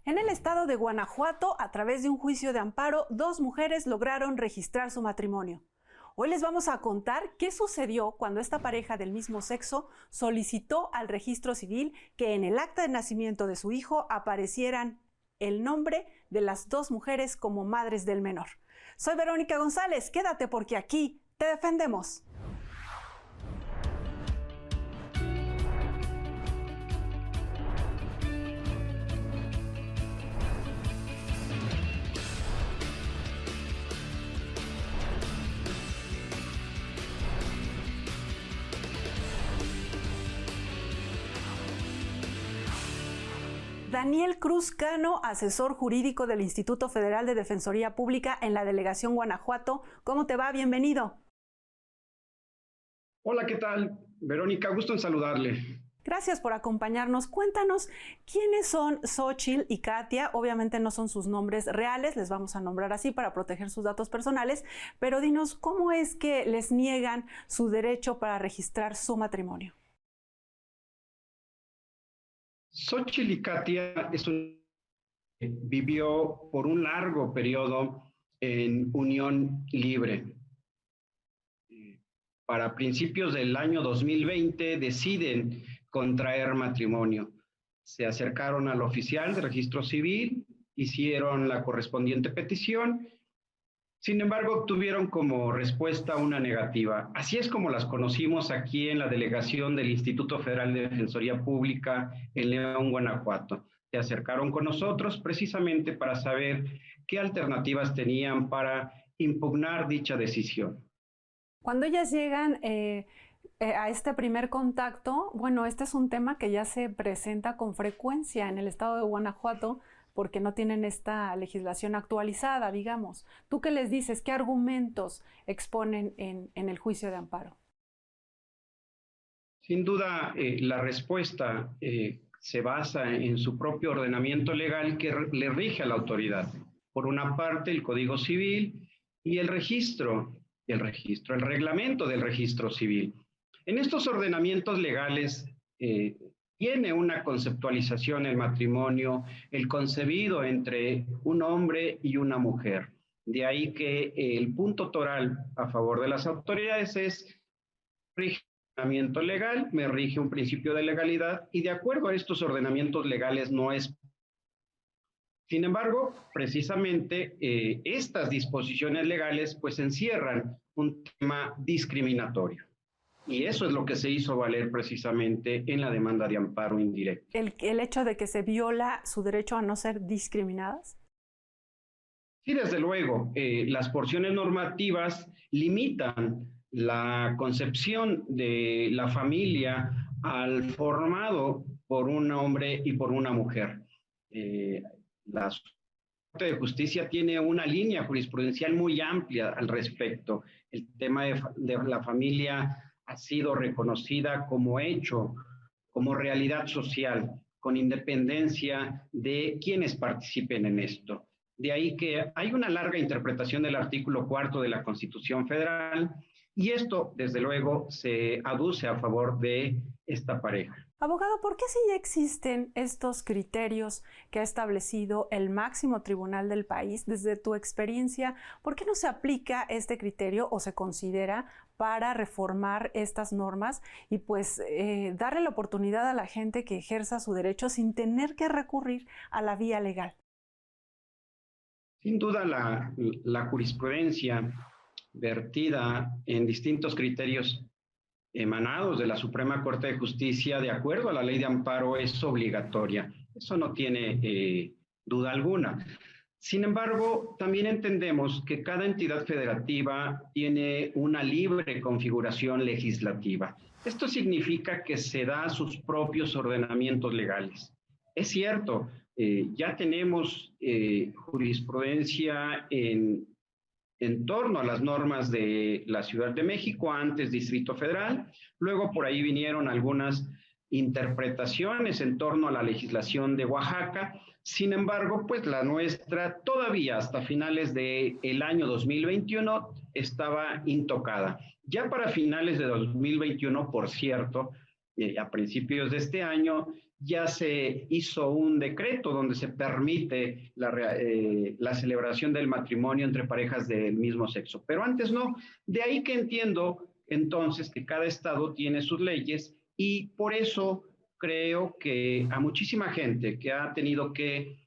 En el estado de Guanajuato, a través de un juicio de amparo, dos mujeres lograron registrar su matrimonio. Hoy les vamos a contar qué sucedió cuando esta pareja del mismo sexo solicitó al registro civil que en el acta de nacimiento de su hijo aparecieran el nombre de las dos mujeres como madres del menor. Soy Verónica González, quédate porque aquí te defendemos. Daniel Cruz Cano, asesor jurídico del Instituto Federal de Defensoría Pública en la Delegación Guanajuato. ¿Cómo te va? Bienvenido. Hola, ¿qué tal? Verónica, gusto en saludarle. Gracias por acompañarnos. Cuéntanos quiénes son Xochitl y Katia. Obviamente no son sus nombres reales, les vamos a nombrar así para proteger sus datos personales, pero dinos cómo es que les niegan su derecho para registrar su matrimonio. Xochitl y Katia vivió por un largo periodo en unión libre. Para principios del año 2020 deciden contraer matrimonio. Se acercaron al oficial de registro civil, hicieron la correspondiente petición. Sin embargo, obtuvieron como respuesta una negativa. Así es como las conocimos aquí en la delegación del Instituto Federal de Defensoría Pública en León, Guanajuato. Se acercaron con nosotros precisamente para saber qué alternativas tenían para impugnar dicha decisión. Cuando ellas llegan a este primer contacto, bueno, este es un tema que ya se presenta con frecuencia en el estado de Guanajuato, porque no tienen esta legislación actualizada, digamos. ¿Tú qué les dices? ¿Qué argumentos exponen en el juicio de amparo? Sin duda, la respuesta se basa en su propio ordenamiento legal que le rige a la autoridad. Por una parte, el Código Civil y el reglamento del registro civil. En estos ordenamientos legales tiene una conceptualización el matrimonio, el concebido entre un hombre y una mujer. De ahí que el punto toral a favor de las autoridades es rige el ordenamiento legal, me rige un principio de legalidad y de acuerdo a estos ordenamientos legales no es. Sin embargo, precisamente estas disposiciones legales pues encierran un tema discriminatorio. Y eso es lo que se hizo valer precisamente en la demanda de amparo indirecto. ¿El hecho de que se viola su derecho a no ser discriminadas? Sí, desde luego, las porciones normativas limitan la concepción de la familia al formado por un hombre y por una mujer. La Corte de Justicia tiene una línea jurisprudencial muy amplia al respecto. El tema de la familia ha sido reconocida como hecho, como realidad social, con independencia de quienes participen en esto. De ahí que hay una larga interpretación del artículo 4 de la Constitución Federal y esto, desde luego, se aduce a favor de esta pareja. Abogado, ¿por qué si ya existen estos criterios que ha establecido el máximo tribunal del país, desde tu experiencia, por qué no se aplica este criterio o se considera para reformar estas normas y pues darle la oportunidad a la gente que ejerza su derecho sin tener que recurrir a la vía legal? Sin duda la jurisprudencia vertida en distintos criterios emanados de la Suprema Corte de Justicia, de acuerdo a la ley de amparo, es obligatoria. Eso no tiene duda alguna. Sin embargo, también entendemos que cada entidad federativa tiene una libre configuración legislativa. Esto significa que se da sus propios ordenamientos legales. Es cierto, ya tenemos jurisprudencia en torno a las normas de la Ciudad de México, antes Distrito Federal. Luego por ahí vinieron algunas interpretaciones en torno a la legislación de Oaxaca. Sin embargo, pues la nuestra todavía hasta finales del año 2021 estaba intocada. Ya para finales de 2021, por cierto, a principios de este año, ya se hizo un decreto donde se permite la celebración del matrimonio entre parejas del mismo sexo, pero antes no. De ahí que entiendo entonces que cada estado tiene sus leyes y por eso creo que a muchísima gente que ha tenido que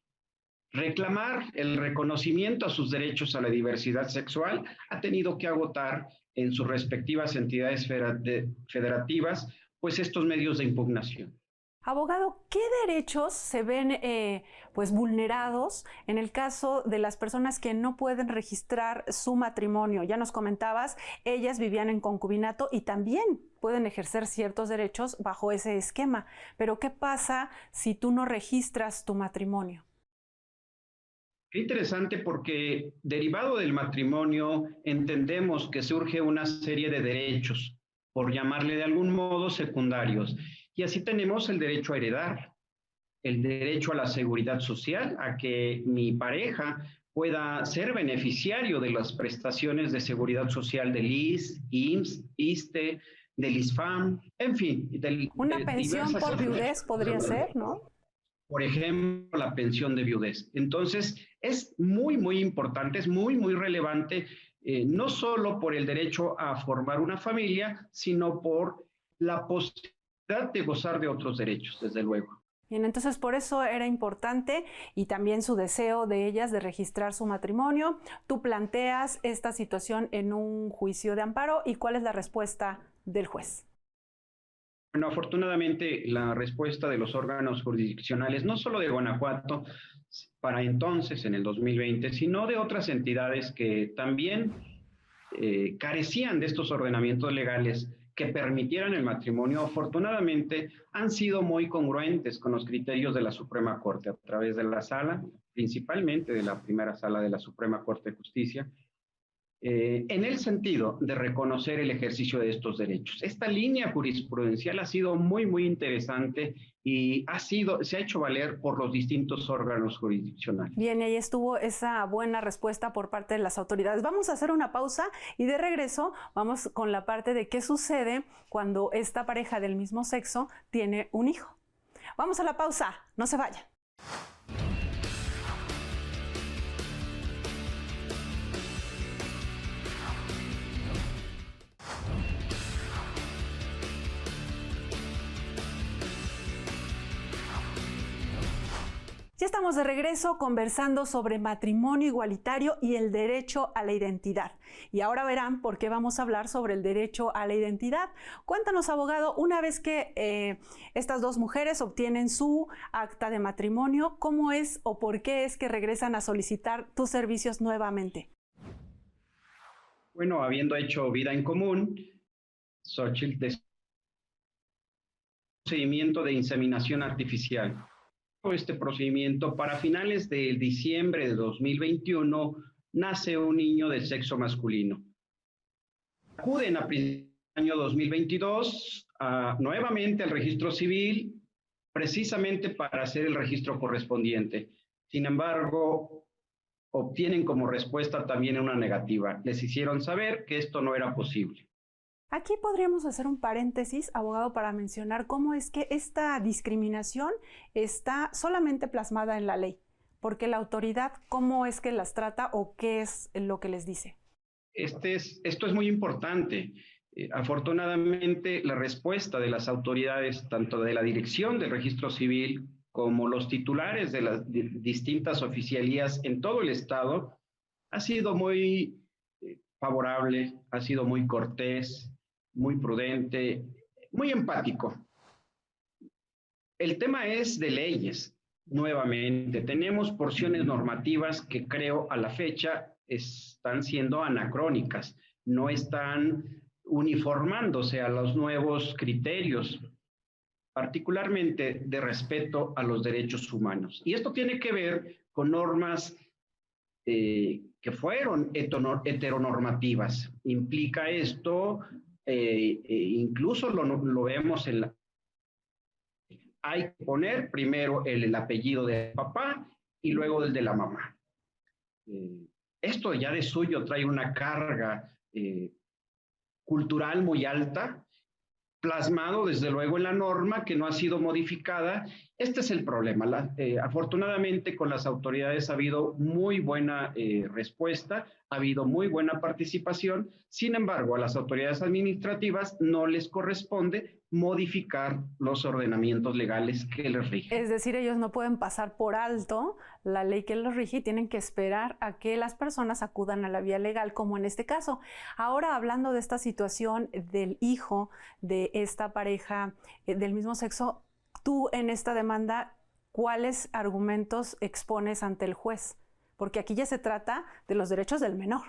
reclamar el reconocimiento a sus derechos a la diversidad sexual, ha tenido que agotar en sus respectivas entidades federativas, pues estos medios de impugnación. Abogado, ¿qué derechos se ven pues vulnerados en el caso de las personas que no pueden registrar su matrimonio? Ya nos comentabas, ellas vivían en concubinato y también pueden ejercer ciertos derechos bajo ese esquema. Pero ¿qué pasa si tú no registras tu matrimonio? Qué interesante porque derivado del matrimonio entendemos que surge una serie de derechos, por llamarle de algún modo secundarios. Y así tenemos el derecho a heredar, el derecho a la seguridad social, a que mi pareja pueda ser beneficiario de las prestaciones de seguridad social del ISSS, IMSS, ISSSTE, del ISFAM, en fin. Una pensión por viudez podría ser, ¿no? Por ejemplo, la pensión de viudez. Entonces, es muy, muy importante, es muy, muy relevante, no solo por el derecho a formar una familia, sino por la posibilidad de gozar de otros derechos, desde luego. Bien, entonces por eso era importante y también su deseo de ellas de registrar su matrimonio. Tú planteas esta situación en un juicio de amparo y ¿cuál es la respuesta del juez? Bueno, afortunadamente la respuesta de los órganos jurisdiccionales, no solo de Guanajuato, para entonces, en el 2020, sino de otras entidades que también carecían de estos ordenamientos legales que permitieran el matrimonio, afortunadamente han sido muy congruentes con los criterios de la Suprema Corte a través de la sala, principalmente de la primera sala de la Suprema Corte de Justicia, en el sentido de reconocer el ejercicio de estos derechos. Esta línea jurisprudencial ha sido muy, muy interesante y se ha hecho valer por los distintos órganos jurisdiccionales. Bien, y ahí estuvo esa buena respuesta por parte de las autoridades. Vamos a hacer una pausa y de regreso vamos con la parte de qué sucede cuando esta pareja del mismo sexo tiene un hijo. Vamos a la pausa, no se vayan. Ya estamos de regreso conversando sobre matrimonio igualitario y el derecho a la identidad. Y ahora verán por qué vamos a hablar sobre el derecho a la identidad. Cuéntanos, abogado, una vez que estas dos mujeres obtienen su acta de matrimonio, ¿cómo es o por qué es que regresan a solicitar tus servicios nuevamente? Bueno, habiendo hecho vida en común, Xochitl, procedimiento de inseminación artificial. Este procedimiento, para finales de diciembre de 2021, nace un niño de sexo masculino. Acuden a principios del año 2022 nuevamente al registro civil, precisamente para hacer el registro correspondiente. Sin embargo, obtienen como respuesta también una negativa. Les hicieron saber que esto no era posible. Aquí podríamos hacer un paréntesis, abogado, para mencionar cómo es que esta discriminación está solamente plasmada en la ley, porque la autoridad, ¿cómo es que las trata o qué es lo que les dice? Esto es muy importante. Afortunadamente, la respuesta de las autoridades, tanto de la dirección del registro civil como los titulares de las distintas oficialías en todo el estado, ha sido muy favorable, ha sido muy cortés, muy prudente, muy empático. El tema es de leyes. Nuevamente, tenemos porciones normativas que creo a la fecha están siendo anacrónicas, no están uniformándose a los nuevos criterios, particularmente de respeto a los derechos humanos. Y esto tiene que ver con normas que fueron heteronormativas. Implica esto, incluso lo vemos en la... Hay que poner primero el apellido del papá y luego el de la mamá. Esto ya de suyo trae una carga cultural muy alta, plasmado desde luego en la norma que no ha sido modificada Este es el problema. Afortunadamente con las autoridades ha habido muy buena respuesta, ha habido muy buena participación. Sin embargo, a las autoridades administrativas no les corresponde modificar los ordenamientos legales que les rigen. Es decir, ellos no pueden pasar por alto la ley que los rige y tienen que esperar a que las personas acudan a la vía legal, como en este caso. Ahora, hablando de esta situación del hijo de esta pareja del mismo sexo, tú en esta demanda, ¿cuáles argumentos expones ante el juez? Porque aquí ya se trata de los derechos del menor.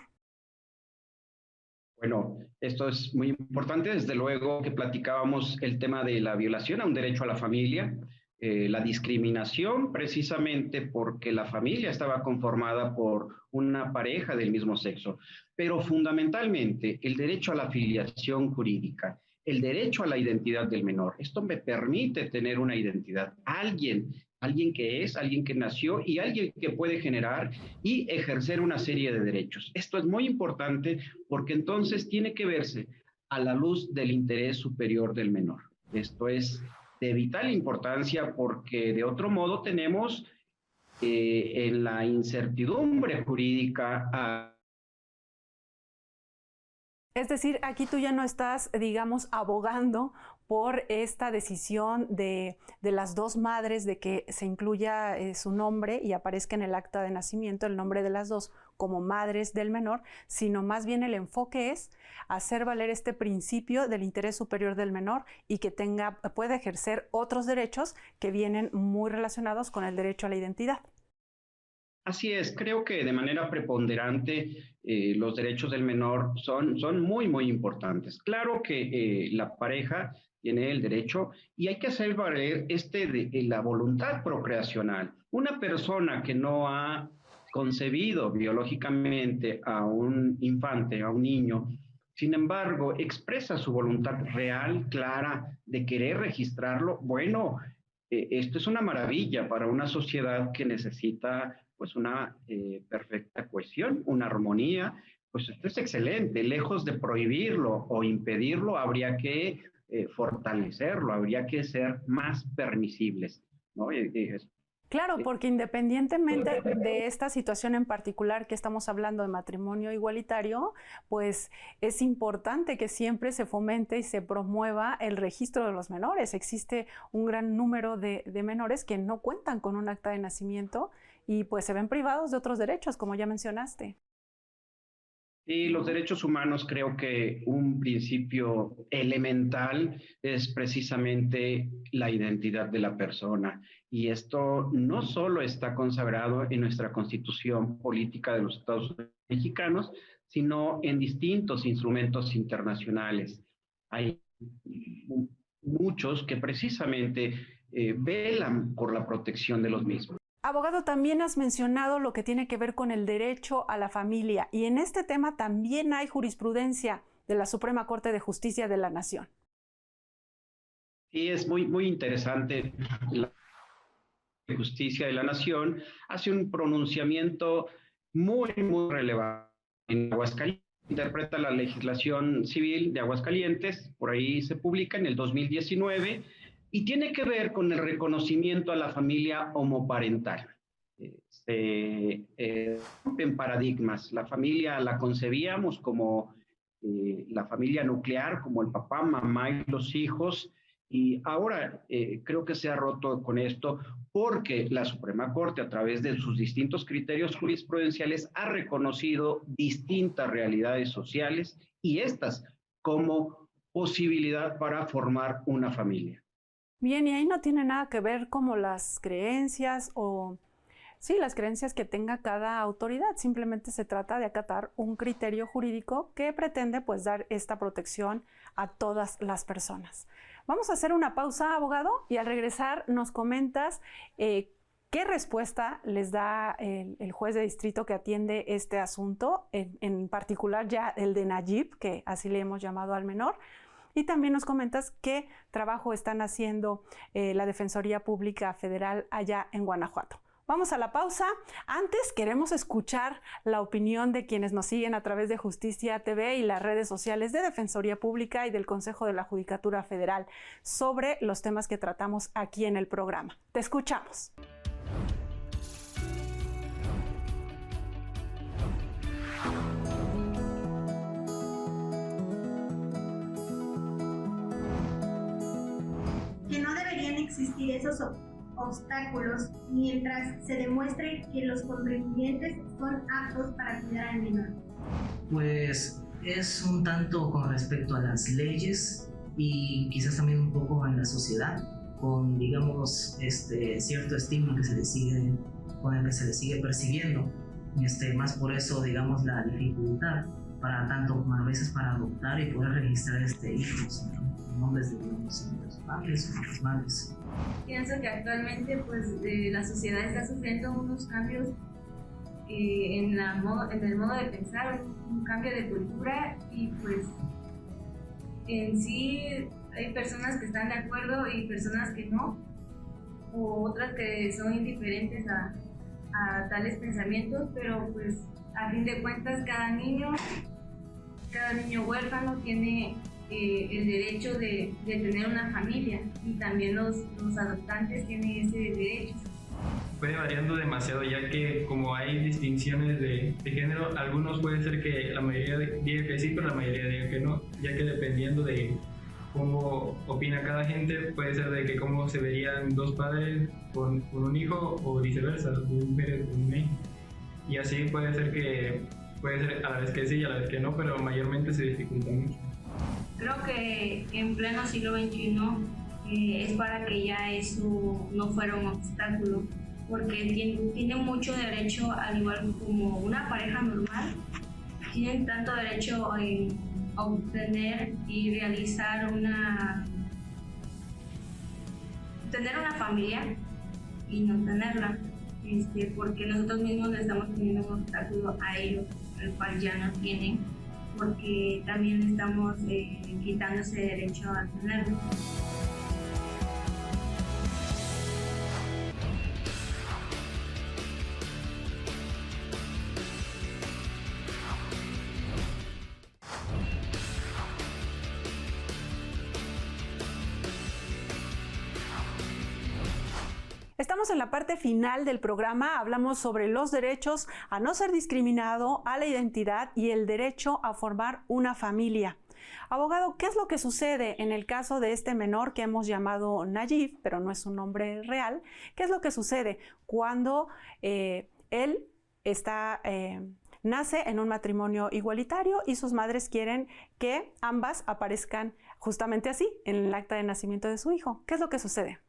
Bueno, esto es muy importante. Desde luego que platicábamos el tema de la violación a un derecho a la familia, la discriminación precisamente porque la familia estaba conformada por una pareja del mismo sexo, pero fundamentalmente el derecho a la filiación jurídica, el derecho a la identidad del menor. Esto me permite tener una identidad, alguien que es, alguien que nació y alguien que puede generar y ejercer una serie de derechos. Esto es muy importante porque entonces tiene que verse a la luz del interés superior del menor. Esto es de vital importancia porque de otro modo tenemos en la incertidumbre jurídica. Es decir, aquí tú ya no estás, digamos, abogando por esta decisión de las dos madres de que se incluya su nombre y aparezca en el acta de nacimiento el nombre de las dos como madres del menor, sino más bien el enfoque es hacer valer este principio del interés superior del menor y que pueda ejercer otros derechos que vienen muy relacionados con el derecho a la identidad. Así es, creo que de manera preponderante los derechos del menor son muy, muy importantes. Claro que la pareja tiene el derecho y hay que hacer valer la voluntad procreacional. Una persona que no ha concebido biológicamente a un infante, a un niño, sin embargo, expresa su voluntad real, clara, de querer registrarlo. Bueno, esto es una maravilla para una sociedad que necesita pues una perfecta cohesión, una armonía. Pues esto es excelente. Lejos de prohibirlo o impedirlo, habría que fortalecerlo, habría que ser más permisibles, ¿no? Claro, porque independientemente de esta situación en particular que estamos hablando de matrimonio igualitario, pues es importante que siempre se fomente y se promueva el registro de los menores. Existe un gran número de menores que no cuentan con un acta de nacimiento y pues se ven privados de otros derechos, como ya mencionaste. Y los derechos humanos, creo que un principio elemental es precisamente la identidad de la persona. Y esto no solo está consagrado en nuestra Constitución Política de los Estados Unidos mexicanos, sino en distintos instrumentos internacionales. Hay muchos que precisamente velan por la protección de los mismos. Abogado, también has mencionado lo que tiene que ver con el derecho a la familia y en este tema también hay jurisprudencia de la Suprema Corte de Justicia de la Nación. Sí, es muy, muy interesante. La Justicia de la Nación hace un pronunciamiento muy, muy relevante en Aguascalientes. Interpreta la legislación civil de Aguascalientes, por ahí se publica en el 2019, y tiene que ver con el reconocimiento a la familia homoparental. Se rompen paradigmas. La familia la concebíamos como la familia nuclear, como el papá, mamá y los hijos, y ahora creo que se ha roto con esto porque la Suprema Corte, a través de sus distintos criterios jurisprudenciales, ha reconocido distintas realidades sociales y estas como posibilidad para formar una familia. Bien, y ahí no tiene nada que ver como las creencias o, sí, las creencias que tenga cada autoridad. Simplemente se trata de acatar un criterio jurídico que pretende pues dar esta protección a todas las personas. Vamos a hacer una pausa, abogado, y al regresar nos comentas qué respuesta les da el juez de distrito que atiende este asunto, en particular ya el de Nayib, que así le hemos llamado al menor. Y también nos comentas qué trabajo están haciendo la Defensoría Pública Federal allá en Guanajuato. Vamos a la pausa. Antes queremos escuchar la opinión de quienes nos siguen a través de Justicia TV y las redes sociales de Defensoría Pública y del Consejo de la Judicatura Federal sobre los temas que tratamos aquí en el programa. Te escuchamos. Que no deberían existir esos obstáculos mientras se demuestre que los contribuyentes son aptos para cuidar al menor. Pues es un tanto con respecto a las leyes y quizás también un poco en la sociedad, con digamos cierto estigma que se le sigue, con el que se le sigue percibiendo, más por eso digamos la dificultad para tanto como a veces para adoptar y poder registrar hijos, nombres de los padres o las madres. Pienso que actualmente pues la sociedad está sufriendo unos cambios en el modo de pensar, un cambio de cultura, y pues en sí hay personas que están de acuerdo y personas que no, o otras que son indiferentes a tales pensamientos, pero pues a fin de cuentas cada niño huérfano tiene el derecho de tener una familia, y también los adoptantes tienen ese derecho. Puede variando demasiado, ya que como hay distinciones de género, algunos puede ser que la mayoría diga que sí, pero la mayoría diga que no, ya que dependiendo de cómo opina cada gente, puede ser de que cómo se verían dos padres con un hijo, o viceversa, dos mujeres con un hijo. Y así puede ser a la vez que sí y a la vez que no, pero mayormente se dificulta mucho. Creo que en pleno siglo XXI es para que ya eso no fuera un obstáculo, porque tienen mucho derecho, al igual como una pareja normal, tienen tanto derecho en obtener y realizar tener una familia y no tenerla, porque nosotros mismos le estamos poniendo un obstáculo a ellos, el cual ya no tienen, porque también estamos quitándose derecho a tenerlo. Estamos en la parte final del programa. Hablamos sobre los derechos a no ser discriminado, a la identidad y el derecho a formar una familia. Abogado, ¿qué es lo que sucede en el caso de este menor que hemos llamado Nayib, pero no es un nombre real? ¿Qué es lo que sucede cuando él nace en un matrimonio igualitario y sus madres quieren que ambas aparezcan justamente así en el acta de nacimiento de su hijo? ¿Qué es lo que sucede?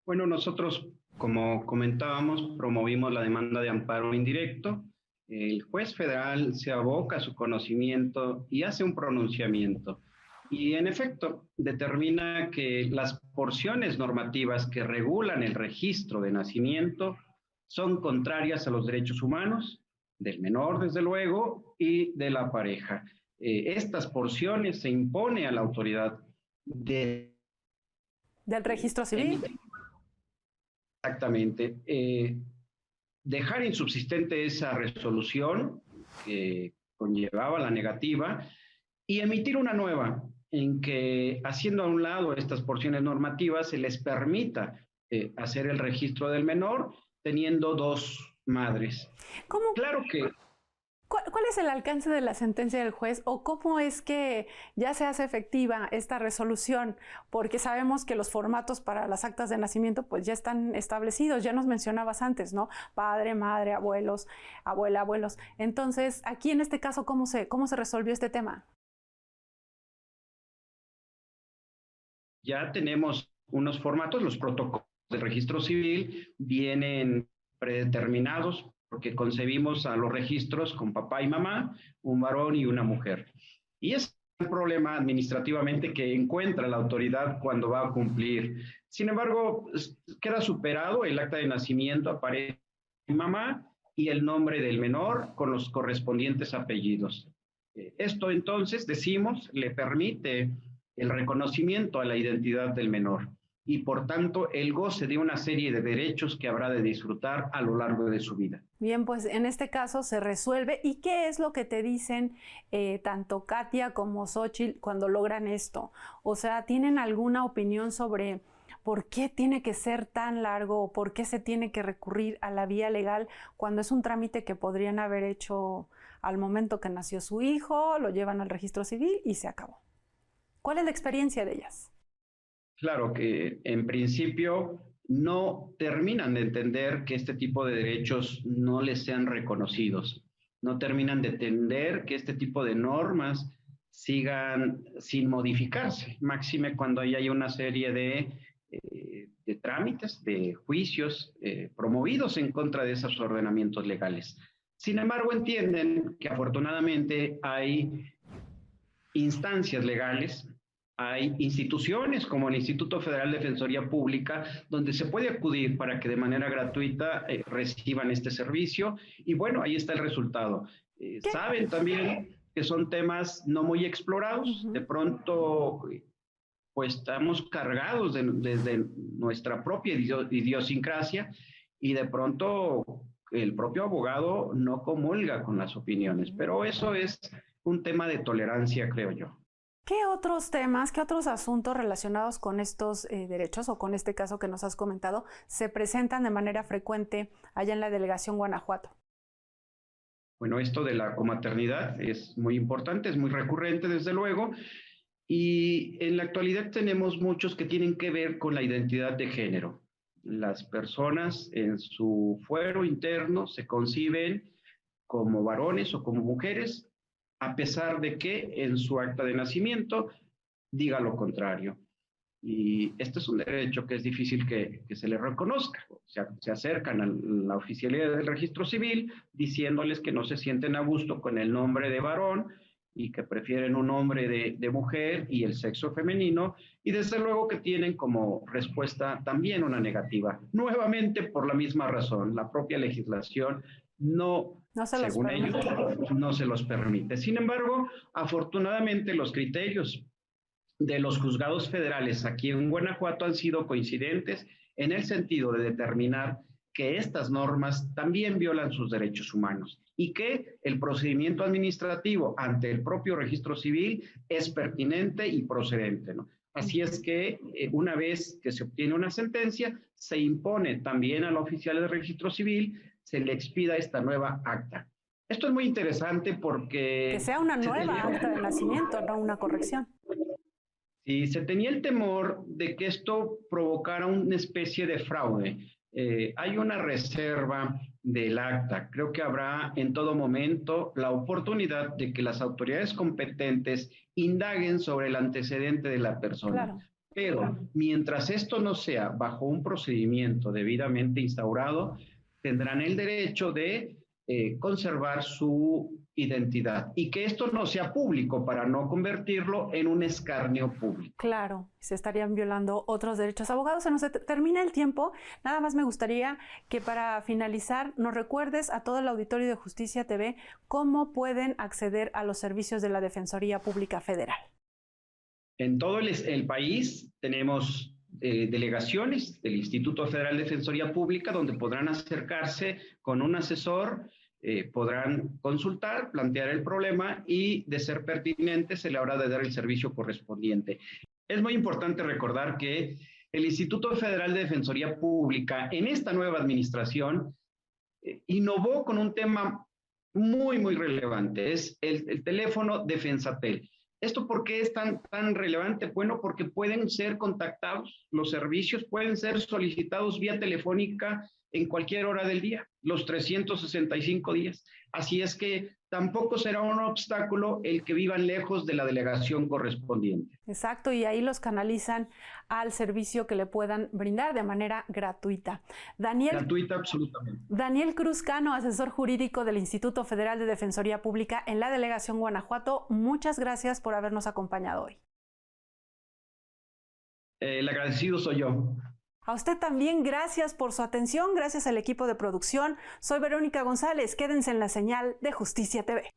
Bueno, nosotros, como comentábamos, promovimos la demanda de amparo indirecto. El juez federal se aboca a su conocimiento y hace un pronunciamiento. Y en efecto, determina que las porciones normativas que regulan el registro de nacimiento son contrarias a los derechos humanos, del menor, desde luego, y de la pareja. Estas porciones se impone a la autoridad del registro civil. Exactamente. Dejar insubsistente esa resolución que conllevaba la negativa y emitir una nueva en que, haciendo a un lado estas porciones normativas, se les permita hacer el registro del menor teniendo dos madres. ¿Cómo? Claro que... ¿Cuál es el alcance de la sentencia del juez o cómo es que ya se hace efectiva esta resolución? Porque sabemos que los formatos para las actas de nacimiento pues ya están establecidos, ya nos mencionabas antes, ¿no? Padre, madre, abuelos, abuela, abuelos. Entonces, aquí en este caso, ¿cómo se resolvió este tema? Ya tenemos unos formatos, los protocolos del registro civil vienen predeterminados, porque concebimos a los registros con papá y mamá, un varón y una mujer. Y es un problema administrativamente que encuentra la autoridad cuando va a cumplir. Sin embargo, queda superado, el acta de nacimiento aparece mamá y el nombre del menor con los correspondientes apellidos. Esto entonces, decimos, le permite el reconocimiento a la identidad del menor. y por tanto el goce de una serie de derechos que habrá de disfrutar a lo largo de su vida. Bien, pues en este caso se resuelve. ¿Y qué es lo que te dicen tanto Katia como Xóchitl cuando logran esto? O sea, ¿tienen alguna opinión sobre por qué tiene que ser tan largo o por qué se tiene que recurrir a la vía legal cuando es un trámite que podrían haber hecho al momento que nació su hijo, lo llevan al registro civil y se acabó? ¿Cuál es la experiencia de ellas? Claro que en principio no terminan de entender que este tipo de derechos no les sean reconocidos, no terminan de entender que este tipo de normas sigan sin modificarse, máxime cuando hay una serie de trámites, de juicios promovidos en contra de esos ordenamientos legales. Sin embargo, entienden que afortunadamente hay instancias legales, hay instituciones como el Instituto Federal de Defensoría Pública, donde se puede acudir para que de manera gratuita reciban este servicio. Y bueno, ahí está el resultado. Saben también que son temas no muy explorados. De pronto, pues estamos cargados desde nuestra propia idiosincrasia y de pronto el propio abogado no comulga con las opiniones. Pero eso es un tema de tolerancia, creo yo. ¿Qué otros temas, qué otros asuntos relacionados con estos derechos o con este caso que nos has comentado se presentan de manera frecuente allá en la delegación Guanajuato? Bueno, esto de la comaternidad es muy importante, es muy recurrente desde luego, y en la actualidad tenemos muchos que tienen que ver con la identidad de género. Las personas en su fuero interno se conciben como varones o como mujeres, a pesar de que en su acta de nacimiento diga lo contrario. Y este es un derecho que es difícil que se le reconozca. Se acercan a la oficialidad del registro civil diciéndoles que no se sienten a gusto con el nombre de varón y que prefieren un nombre de mujer y el sexo femenino, y desde luego que tienen como respuesta también una negativa. Nuevamente por la misma razón, la propia legislación según ellos, no se los permite. Sin embargo, afortunadamente los criterios de los juzgados federales aquí en Guanajuato han sido coincidentes en el sentido de determinar que estas normas también violan sus derechos humanos y que el procedimiento administrativo ante el propio registro civil es pertinente y procedente, ¿no? Así es que una vez que se obtiene una sentencia, se impone también al oficial del registro civil, se le expida esta nueva acta. Esto es muy interesante porque... Que sea una nueva acta de nacimiento, no una corrección. Sí, se tenía el temor de que esto provocara una especie de fraude. Hay una reserva del acta. Creo que habrá en todo momento la oportunidad de que las autoridades competentes indaguen sobre el antecedente de la persona. Claro. Pero mientras esto no sea bajo un procedimiento debidamente instaurado, tendrán el derecho de conservar su identidad y que esto no sea público para no convertirlo en un escarnio público. Claro, se estarían violando otros derechos. Abogados, se nos termina el tiempo. Nada más me gustaría que para finalizar nos recuerdes a todo el auditorio de Justicia TV cómo pueden acceder a los servicios de la Defensoría Pública Federal. En todo el país tenemos delegaciones del Instituto Federal de Defensoría Pública donde podrán acercarse con un asesor, podrán consultar, plantear el problema y, de ser pertinente, se le habrá de dar el servicio correspondiente. Es muy importante recordar que el Instituto Federal de Defensoría Pública en esta nueva administración innovó con un tema muy, muy relevante, es el teléfono Defensatel. ¿Esto por qué es tan relevante? Bueno, porque pueden ser contactados, los servicios pueden ser solicitados vía telefónica en cualquier hora del día, los 365 días. Así es que tampoco será un obstáculo el que vivan lejos de la delegación correspondiente. Exacto, y ahí los canalizan al servicio que le puedan brindar de manera gratuita. Gratuita, absolutamente. Daniel Cruz Cano, asesor jurídico del Instituto Federal de Defensoría Pública en la delegación Guanajuato, muchas gracias por habernos acompañado hoy. El agradecido soy yo. A usted también, gracias por su atención, gracias al equipo de producción. Soy Verónica González, quédense en la señal de Justicia TV.